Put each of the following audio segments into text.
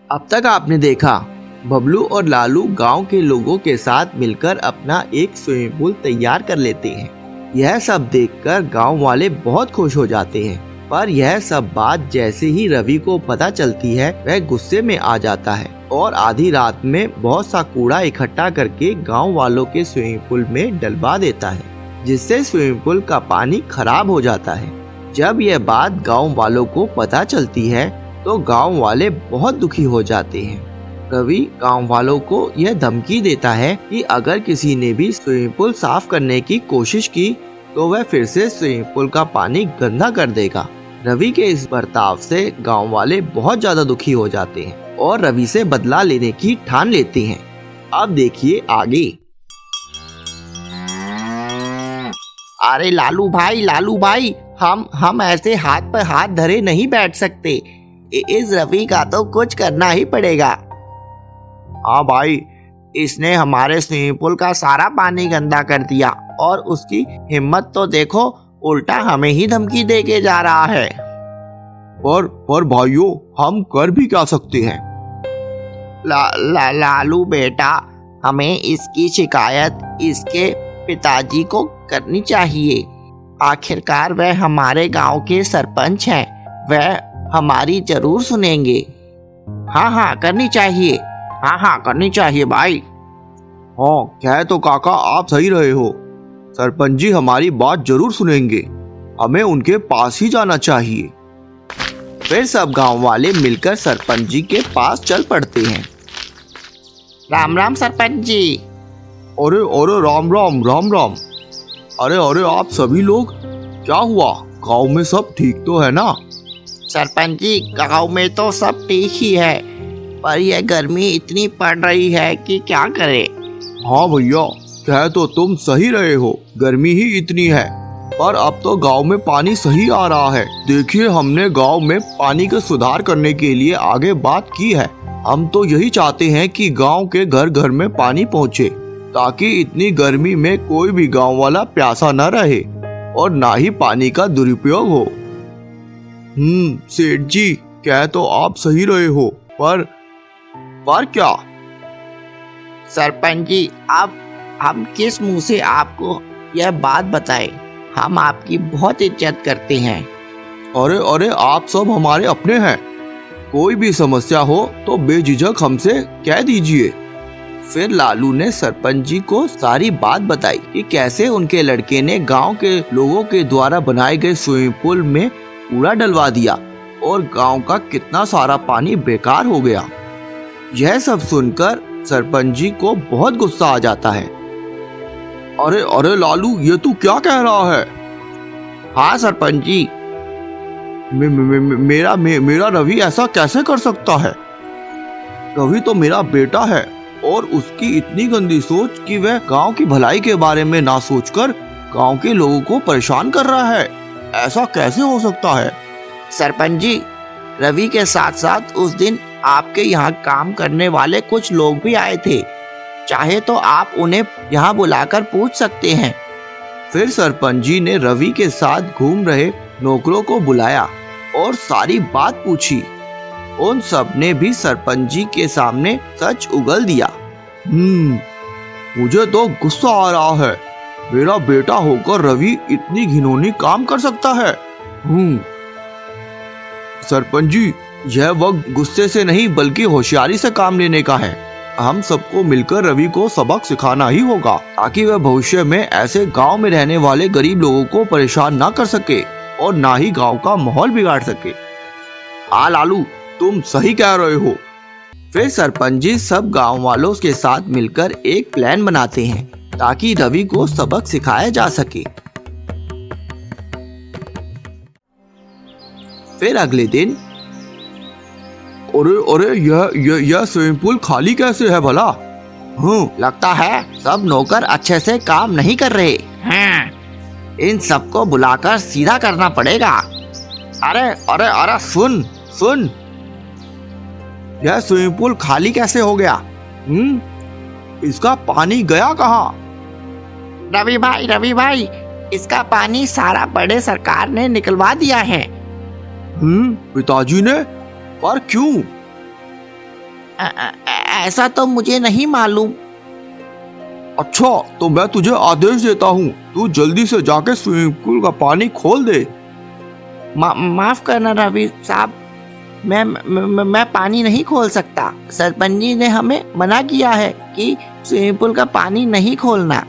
अब तक आपने देखा बबलू और लालू गांव के लोगों के साथ मिलकर अपना एक स्विमिंग पूल तैयार कर लेते हैं। यह सब देखकर गांव वाले बहुत खुश हो जाते हैं। पर यह सब बात जैसे ही रवि को पता चलती है वह गुस्से में आ जाता है और आधी रात में बहुत सा कूड़ा इकट्ठा करके गांव वालों के स्विमिंग पूल में डलवा देता है, जिससे स्विमिंग पूल का पानी खराब हो जाता है। जब यह बात गांव वालों को पता चलती है तो गांव वाले बहुत दुखी हो जाते हैं। रवि गांव वालों को यह धमकी देता है कि अगर किसी ने भी स्विमिंग पूल साफ करने की कोशिश की तो वह फिर से स्विमिंग पूल का पानी गंदा कर देगा। रवि के इस बर्ताव से गांव वाले बहुत ज्यादा दुखी हो जाते हैं और रवि से बदला लेने की ठान लेते हैं। अब देखिए आगे। अरे लालू भाई, हम ऐसे हाथ पर हाथ धरे नहीं बैठ सकते। इस रवि का तो कुछ करना ही पड़ेगा। हाँ भाई, इसने हमारे स्विमिंग पूल का सारा पानी गंदा कर दिया और उसकी हिम्मत तो देखो, उल्टा हमें ही धमकी दे के जा रहा है। पर भाइयों, हम कर भी क्या सकते हैं? लालू बेटा, हमें इसकी शिकायत इसके पिताजी को करनी चाहिए। आखिरकार वह हमारे गांव के सरपंच हैं, वह हमारी जरूर सुनेंगे। हाँ, करनी चाहिए। हाँ, करनी चाहिए भाई। हाँ, कह तो काका आप सही रहे हो। सरपंच जी हमारी बात जरूर सुनेंगे। हमें उनके पास ही जाना चाहिए। फिर सब गांव वाले मिलकर सरपंच जी के पास चल पड़ते हैं। राम राम सरपंच जी। अरे राम। अरे आप सभी लोग, क्या हुआ? गांव में सब ठीक तो है ना? सरपंच जी, गांव में तो सब ठीक ही है, पर यह गर्मी इतनी पड़ रही है कि क्या करें। हाँ भैया, कह तो तुम सही रहे हो, गर्मी ही इतनी है। पर अब तो गांव में पानी सही आ रहा है। देखिए, हमने गांव में पानी का सुधार करने के लिए आगे बात की है। हम तो यही चाहते हैं कि गांव के घर घर में पानी पहुंचे, ताकि इतनी गर्मी में कोई भी गांव वाला प्यासा न रहे और ना ही पानी का दुरुपयोग हो। सेठ जी, कह तो आप सही रहे हो, पर क्या? सरपंच जी, अब हम किस मुंह से आपको यह बात बताएं? हम आपकी बहुत इज्जत करते हैं। अरे आप सब हमारे अपने हैं। कोई भी समस्या हो तो बेझिझक हमसे कह दीजिए। फिर लालू ने सरपंच जी को सारी बात बताई कि कैसे उनके लड़के ने गांव के लोगों के द्वारा बनाए गए स्विमिंग पूल में कूड़ा डलवा दिया और गांव का कितना सारा पानी बेकार हो गया। यह सब सुनकर सरपंच जी को बहुत गुस्सा आ जाता है। अरे लालू, ये तू क्या कह रहा है? हाँ सरपंच जी, मेरा रवि ऐसा कैसे कर सकता है? रवि तो मेरा बेटा है और उसकी इतनी गंदी सोच कि वह गांव की भलाई के बारे में ना सोचकर गांव के लोगों को परेशान कर रहा है। ऐसा कैसे हो सकता है? सरपंच जी, रवि के साथ साथ उस दिन आपके यहाँ काम करने वाले कुछ लोग भी आए थे। चाहे तो आप उन्हें यहाँ बुलाकर पूछ सकते हैं। फिर सरपंच जी ने रवि के साथ घूम रहे नौकरों को बुलाया और सारी बात पूछी। उन सब ने भी सरपंच जी के सामने सच उगल दिया। मुझे तो गुस्सा आ रहा है। मेरा बेटा होकर रवि इतनी घिनौनी काम कर सकता है। सरपंच जी, यह वक्त गुस्से से नहीं बल्कि होशियारी से काम लेने का है। हम सबको मिलकर रवि को सबक सिखाना ही होगा, ताकि वह भविष्य में ऐसे गांव में रहने वाले गरीब लोगों को परेशान ना कर सके और ना ही गांव का माहौल बिगाड़ सके। हाँ लालू, तुम सही कह रहे हो। फिर सरपंच जी सब गांव वालों के साथ मिलकर एक प्लान बनाते हैं ताकि रवि को सबक सिखाया जा सके। फिर अगले दिन, अरे यह स्विमिंग पूल खाली कैसे है भला? लगता है सब नौकर अच्छे से काम नहीं कर रहे हैं। इन सबको बुलाकर सीधा करना पड़ेगा। अरे सुन, यह स्विमिंग पूल खाली कैसे हो गया? इसका पानी गया कहाँ? रवि भाई, इसका पानी सारा बड़े सरकार ने निकलवा दिया है। पिताजी ने? पर क्यों? ऐसा तो मुझे नहीं मालूम। अच्छा, तो मैं तुझे आदेश देता हूँ, तू जल्दी से जाके स्विमिंग पूल का पानी खोल दे। माफ करना रवि साहब, मैं पानी नहीं खोल सकता। सरपंच जी ने हमें मना किया है कि स्विमिंग पूल का पानी नहीं खोलना।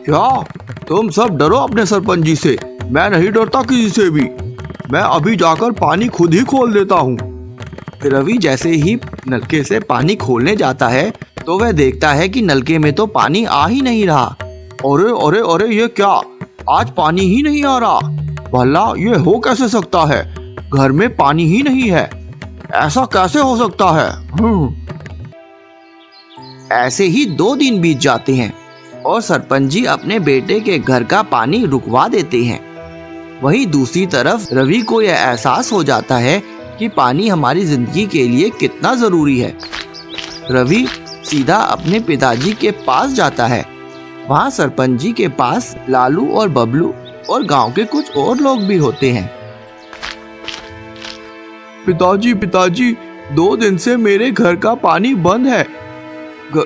क्या तुम सब डरो अपने सरपंच जी से? मैं नहीं डरता किसी से भी। मैं अभी जाकर पानी खुद ही खोल देता हूँ। रवि जैसे ही नलके से पानी खोलने जाता है तो वह देखता है कि नलके में तो पानी आ ही नहीं रहा। अरे अरे अरे, ये क्या, आज पानी ही नहीं आ रहा? भला ये हो कैसे सकता है? घर में पानी ही नहीं है, ऐसा कैसे हो सकता है? ऐसे ही 2 दिन बीत जाते हैं और सरपंच जी अपने बेटे के घर का पानी रुकवा देते हैं। वहीं दूसरी तरफ रवि को यह एहसास हो जाता है कि पानी हमारी जिंदगी के लिए कितना जरूरी है। रवि सीधा अपने पिताजी के पास जाता है। वहाँ सरपंच जी के पास लालू और बबलू और गांव के कुछ और लोग भी होते हैं। पिताजी, 2 दिन से मेरे घर का पानी बंद है।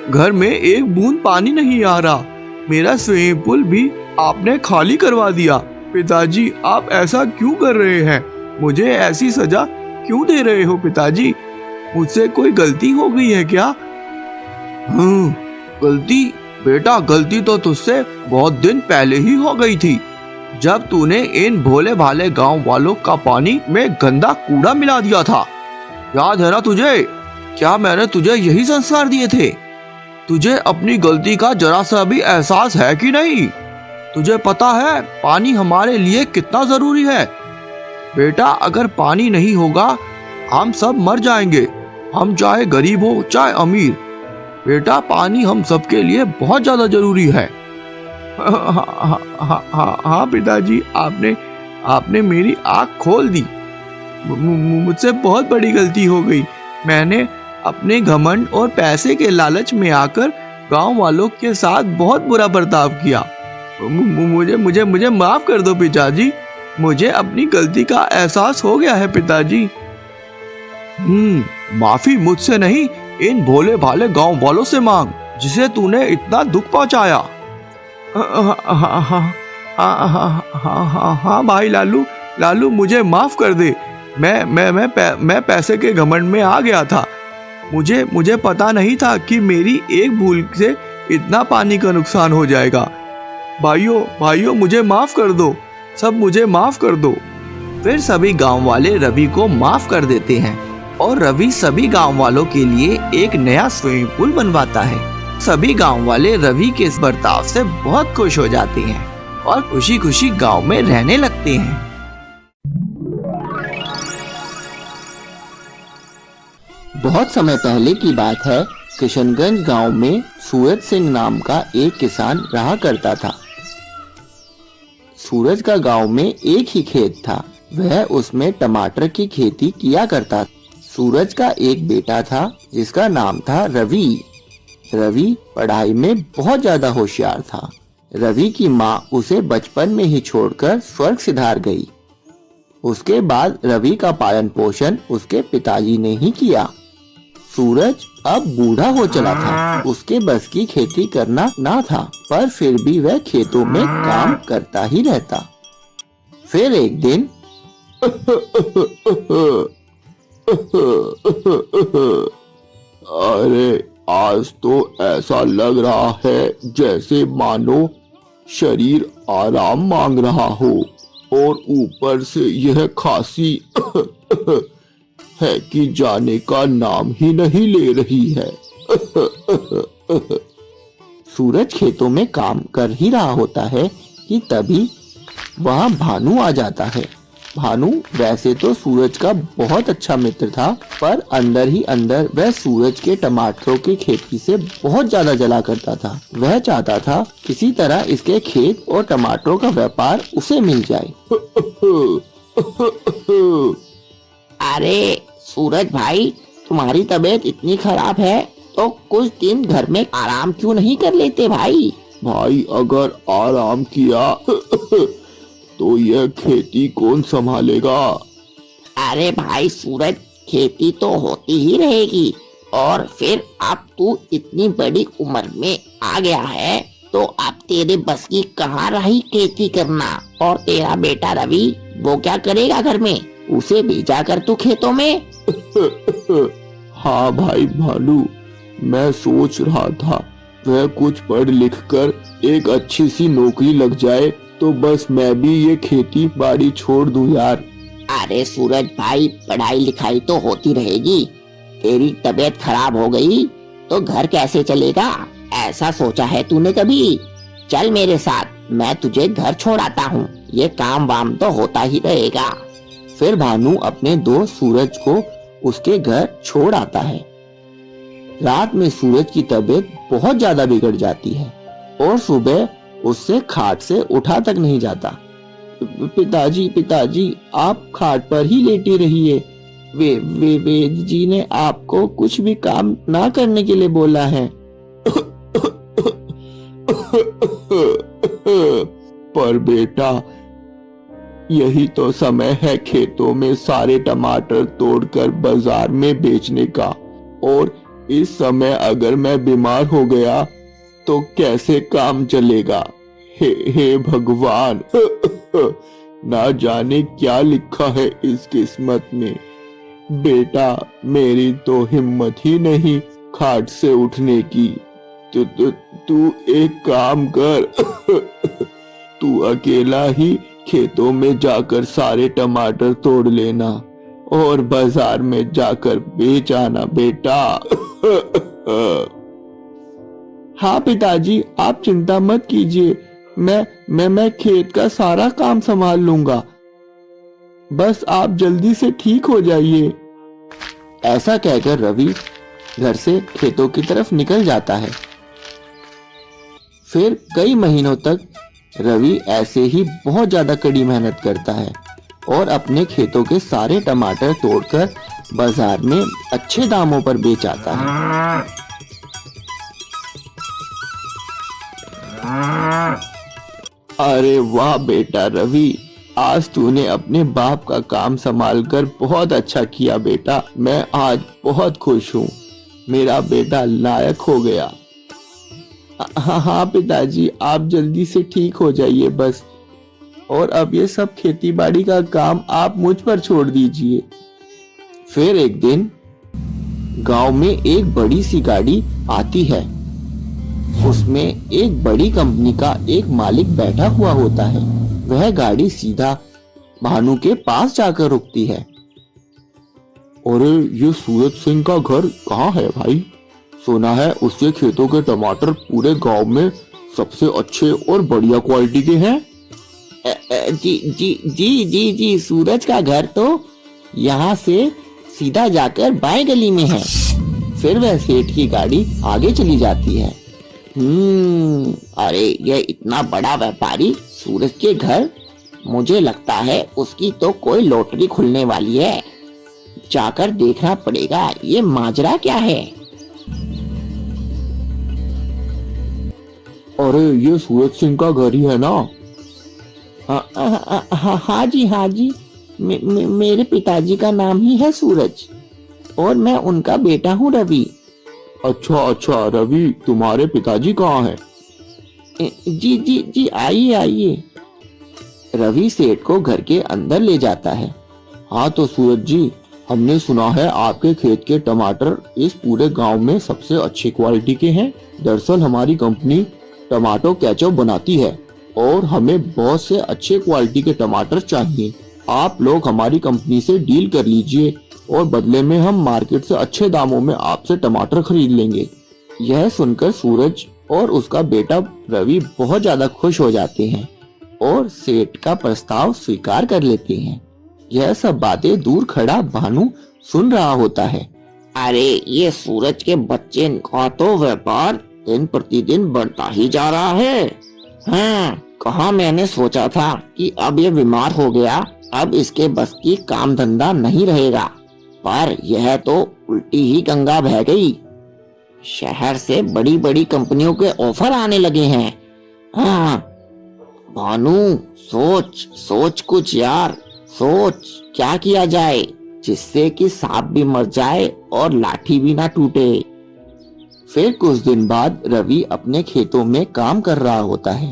घर में एक बूंद पानी नहीं आ रहा। मेरा स्विमिंग पूल भी आपने खाली करवा दिया। पिताजी, आप ऐसा क्यों कर रहे हैं? मुझे ऐसी सजा क्यों दे रहे हो पिताजी? मुझसे कोई गलती हो गई है क्या? गलती? बेटा, गलती तो तुझसे बहुत दिन पहले ही हो गई थी, जब तूने इन भोले भाले गांव वालों का पानी में गंदा कूड़ा मिला दिया था। याद है ना तुझे? क्या मैंने तुझे यही संस्कार दिए थे? तुझे अपनी गलती का जरा सा भी एहसास है कि नहीं? तुझे पता है पानी हमारे लिए कितना जरूरी है? बेटा, अगर पानी नहीं होगा हम सब मर जाएंगे, हम चाहे गरीब हो चाहे अमीर। बेटा, पानी हम सबके लिए बहुत ज्यादा जरूरी है। हाँ पिताजी, आपने मेरी आँख खोल दी। मुझसे बहुत बड़ी गलती हो गई। मैंने अपने घमंड और पैसे के लालच में आकर गांव वालों के साथ बहुत बुरा बर्ताव किया। मुझे माफ कर दो पिताजी। मुझे अपनी गलती का एहसास हो गया है पिताजी। माफी मुझसे नहीं, इन भोले भाले गांव वालों से मांग, जिसे तूने इतना दुख पहुंचाया। हाँ भाई लालू, मुझे माफ कर दे। मैं पैसे के घमंड में आ गया था। मुझे पता नहीं था कि मेरी एक भूल से इतना पानी का नुकसान हो जाएगा। भाइयों, मुझे माफ कर दो, सब मुझे माफ कर दो। फिर सभी गांव वाले रवि को माफ कर देते हैं और रवि सभी गांव वालों के लिए एक नया स्विमिंग पूल बनवाता है। सभी गांव वाले रवि के इस बर्ताव से बहुत खुश हो जाते हैं और खुशी खुशी गांव में रहने लगते हैं। बहुत समय पहले की बात है। किशनगंज गांव में सूरज सिंह नाम का एक किसान रहा करता था। सूरज का गांव में एक ही खेत था। वह उसमें टमाटर की खेती किया करता। सूरज का एक बेटा था जिसका नाम था रवि। रवि पढ़ाई में बहुत ज्यादा होशियार था। रवि की माँ उसे बचपन में ही छोड़कर स्वर्ग सिधार गई। उसके बाद रवि का पालन पोषण उसके पिताजी ने ही किया। सूरज अब बूढ़ा हो चला था। उसके बस की खेती करना ना था, पर फिर भी वह खेतों में काम करता ही रहता। फिर एक दिन अरे, आज तो ऐसा लग रहा है जैसे मानो शरीर आराम मांग रहा हो, और ऊपर से यह खांसी है कि जाने का नाम ही नहीं ले रही है। सूरज खेतों में काम कर ही रहा होता है कि तभी वहाँ भानु आ जाता है। भानु वैसे तो सूरज का बहुत अच्छा मित्र था, पर अंदर ही अंदर वह सूरज के टमाटरों की खेती से बहुत ज्यादा जला करता था। वह चाहता था किसी तरह इसके खेत और टमाटरों का व्यापार उसे मिल जाए। अरे सूरज भाई, तुम्हारी तबीयत इतनी खराब है तो कुछ दिन घर में आराम क्यों नहीं कर लेते भाई? भाई, अगर आराम किया तो यह खेती कौन संभालेगा? अरे भाई सूरज, खेती तो होती ही रहेगी, और फिर अब तू इतनी बड़ी उम्र में आ गया है तो अब तेरे बस की कहाँ रही खेती करना। और तेरा बेटा रवि वो क्या करेगा घर में, उसे भेजा कर तू खेतों में। हाँ भाई भालू, मैं सोच रहा था वह कुछ पढ़ लिख कर एक अच्छी सी नौकरी लग जाए तो बस मैं भी ये खेती बाड़ी छोड़ दूं यार। अरे सूरज भाई, पढ़ाई लिखाई तो होती रहेगी, तेरी तबीयत खराब हो गई तो घर कैसे चलेगा, ऐसा सोचा है तूने कभी? चल मेरे साथ, मैं तुझे घर छोड़ आता हूँ, ये काम वाम तो होता ही रहेगा। फिर भानु अपने दोस्त सूरज को उसके घर छोड़ आता है। रात में सूरज की तबीयत बहुत ज्यादा बिगड़ जाती है और सुबह उससे खाट से उठा तक नहीं जाता। पिताजी पिताजी, आप खाट पर ही लेटी रहिए, वे वेद जी ने आपको कुछ भी काम ना करने के लिए बोला है। पर बेटा, यही तो समय है खेतों में सारे टमाटर तोड़कर बाजार में बेचने का, और इस समय अगर मैं बीमार हो गया तो कैसे काम चलेगा। हे भगवान, ना जाने क्या लिखा है इस किस्मत में। बेटा, मेरी तो हिम्मत ही नहीं खाट से उठने की। तू एक काम कर, तू अकेला ही खेतों में जाकर सारे टमाटर तोड़ लेना और बाजार में जाकर बेच आना बेटा। हाँ पिताजी, आप चिंता मत कीजिए, मैं खेत का सारा काम संभाल लूंगा, बस आप जल्दी से ठीक हो जाइए। ऐसा कहकर रवि घर से खेतों की तरफ निकल जाता है। फिर कई महीनों तक रवि ऐसे ही बहुत ज्यादा कड़ी मेहनत करता है और अपने खेतों के सारे टमाटर तोड़कर बाजार में अच्छे दामों पर बेच आता है। अरे वाह बेटा रवि, आज तूने अपने बाप का काम संभालकर बहुत अच्छा किया बेटा। मैं आज बहुत खुश हूँ, मेरा बेटा लायक हो गया। हाँ पिताजी, आप जल्दी से ठीक हो जाइए बस, और अब ये सब खेती बाड़ी का काम आप मुझ पर छोड़ दीजिए। फिर एक दिन गांव में एक बड़ी सी गाड़ी आती है। उसमें एक बड़ी कंपनी का एक मालिक बैठा हुआ होता है। वह गाड़ी सीधा भानु के पास जाकर रुकती है। अरे ये सूरज सिंह का घर कहाँ है भाई? सुना है उसके खेतों के टमाटर पूरे गांव में सबसे अच्छे और बढ़िया क्वालिटी के हैं। जी जी जी जी जी, सूरज का घर तो यहाँ से सीधा जाकर बाएं गली में है। फिर वह सेठ की गाड़ी आगे चली जाती है। अरे ये इतना बड़ा व्यापारी सूरज के घर, मुझे लगता है उसकी तो कोई लॉटरी खुलने वाली है। जाकर देखना पड़ेगा ये माजरा क्या है। अरे ये सूरज सिंह का घर ही है ना? हाँ जी, मेरे पिताजी का नाम ही है सूरज और मैं उनका बेटा हूँ रवि। अच्छा रवि, तुम्हारे पिताजी कहाँ हैं? जी जी जी, आइए। रवि सेठ को घर के अंदर ले जाता है। हाँ तो सूरज जी, हमने सुना है आपके खेत के टमाटर इस पूरे गांव में सबसे अच्छी क्वालिटी के हैं। दरअसल हमारी कंपनी टमाटो केचप बनाती है और हमें बहुत से अच्छे क्वालिटी के टमाटर चाहिए। आप लोग हमारी कंपनी से डील कर लीजिए और बदले में हम मार्केट से अच्छे दामों में आपसे टमाटर खरीद लेंगे। यह सुनकर सूरज और उसका बेटा रवि बहुत ज्यादा खुश हो जाते हैं और सेठ का प्रस्ताव स्वीकार कर लेते हैं। यह सब बातें दूर खड़ा भानु सुन रहा होता है। अरे ये सूरज के बच्चे का तो व्यापार दिन प्रतिदिन बढ़ता ही जा रहा है। हाँ, कहाँ मैंने सोचा था कि अब ये बीमार हो गया, अब इसके बस की काम धंधा नहीं रहेगा, पर यह तो उल्टी ही गंगा बह गई। शहर से बड़ी बड़ी कंपनियों के ऑफर आने लगे हैं। हाँ भानु, सोच कुछ यार, सोच क्या किया जाए। जिससे कि सांप भी मर जाए और लाठी भी ना टूटे। फिर कुछ दिन बाद रवि अपने खेतों में काम कर रहा होता है।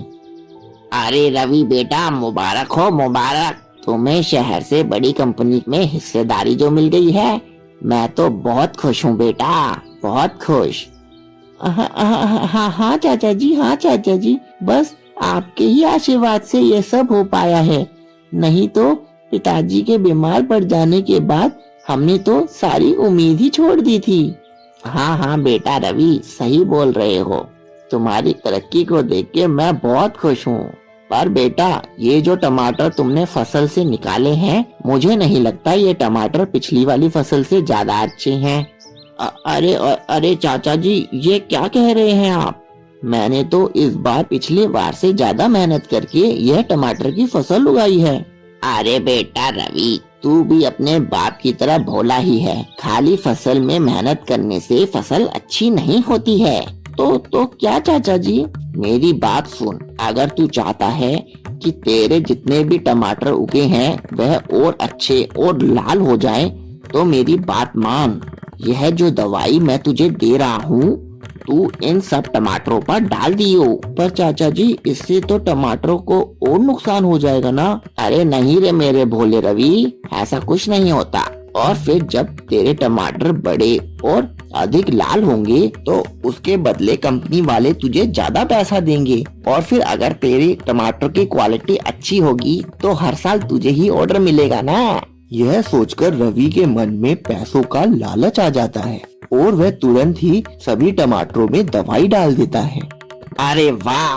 अरे रवि बेटा, मुबारक हो मुबारक। तुम्हें शहर से बड़ी कंपनी में हिस्सेदारी जो मिल गई है, मैं तो बहुत खुश हूँ बेटा, बहुत खुश। हाँ चाचा जी, हाँ चाचा जी, बस आपके ही आशीर्वाद से ये सब हो पाया है। नहीं तो पिताजी के बीमार पड़ जाने के बाद हमने तो सारी उम्मीद ही छोड़ दी थी। हाँ बेटा रवि, सही बोल रहे हो। तुम्हारी तरक्की को देख के मैं बहुत खुश हूँ। पर बेटा, ये जो टमाटर तुमने फसल से निकाले हैं, मुझे नहीं लगता ये टमाटर पिछली वाली फसल से ज्यादा अच्छे हैं। अरे चाचा जी, ये क्या कह रहे हैं आप? मैंने तो इस बार पिछले बार से ज्यादा मेहनत करके यह टमाटर की फसल उगाई है। अरे बेटा रवि, तू भी अपने बाप की तरह भोला ही है। खाली फसल में मेहनत करने से फसल अच्छी नहीं होती है। तो क्या चाचा जी? मेरी बात सुन, अगर तू चाहता है कि तेरे जितने भी टमाटर उगे हैं वह और अच्छे और लाल हो जाएं, तो मेरी बात मान। यह जो दवाई मैं तुझे दे रहा हूँ, तू इन सब टमाटरों पर डाल दियो। पर चाचा जी, इससे तो टमाटरों को और नुकसान हो जाएगा ना? अरे नहीं रे मेरे भोले रवि, ऐसा कुछ नहीं होता। और फिर जब तेरे टमाटर बड़े और अधिक लाल होंगे तो उसके बदले कंपनी वाले तुझे ज्यादा पैसा देंगे। और फिर अगर तेरे टमाटर की क्वालिटी अच्छी होगी तो हर साल तुझे ही ऑर्डर मिलेगा ना। यह सोचकर रवि के मन में पैसों का लालच आ जाता है और वह तुरंत ही सभी टमाटरों में दवाई डाल देता है। अरे वाह,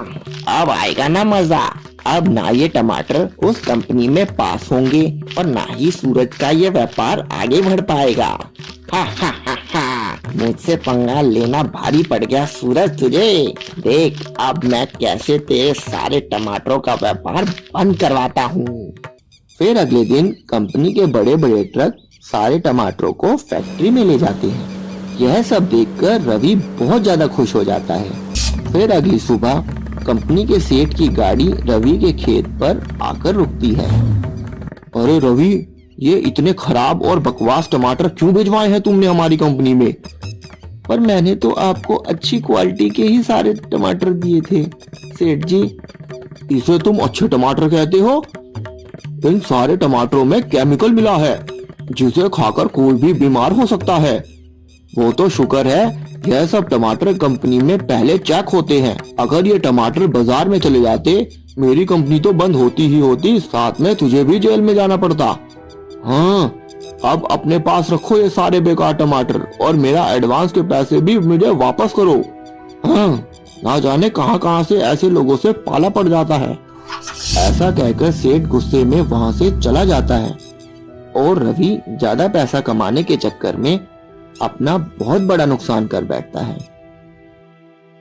अब आएगा ना मजा। अब ना ये टमाटर उस कंपनी में पास होंगे और ना ही सूरज का ये व्यापार आगे बढ़ पाएगा। हा, मुझसे पंगा लेना भारी पड़ गया सूरज तुझे। देख अब मैं कैसे तेरे सारे टमाटरों का व्यापार बंद करवाता हूँ। फिर अगले दिन कंपनी के बड़े बड़े ट्रक सारे टमाटरों को फैक्ट्री में ले जाते हैं। यह सब देखकर रवि बहुत ज्यादा खुश हो जाता है। फिर अगली सुबह कंपनी के सेठ की गाड़ी रवि के खेत पर आकर रुकती है। अरे रवि, ये इतने खराब और बकवास टमाटर क्यों भिजवाए हैं तुमने हमारी कंपनी में? पर मैंने तो आपको अच्छी क्वालिटी के ही सारे टमाटर दिए थे सेठ जी। इसे तुम अच्छे टमाटर कहते हो? इन सारे टमाटरों में केमिकल मिला है जिसे खाकर कोई भी बीमार हो सकता है। वो तो शुक्र है यह सब टमाटर कंपनी में पहले चेक होते हैं। अगर ये टमाटर बाजार में चले जाते, मेरी कंपनी तो बंद होती ही होती, साथ में तुझे भी जेल में जाना पड़ता। हाँ, अब अपने पास रखो ये सारे बेकार टमाटर और मेरा एडवांस के पैसे भी मुझे वापस करो। हाँ, ना जाने कहां कहां से ऐसे लोगों से पाला पड़ जाता है। ऐसा कहकर सेठ गुस्से में वहां से चला जाता है और रवि ज्यादा पैसा कमाने के चक्कर में अपना बहुत बड़ा नुकसान कर बैठता है।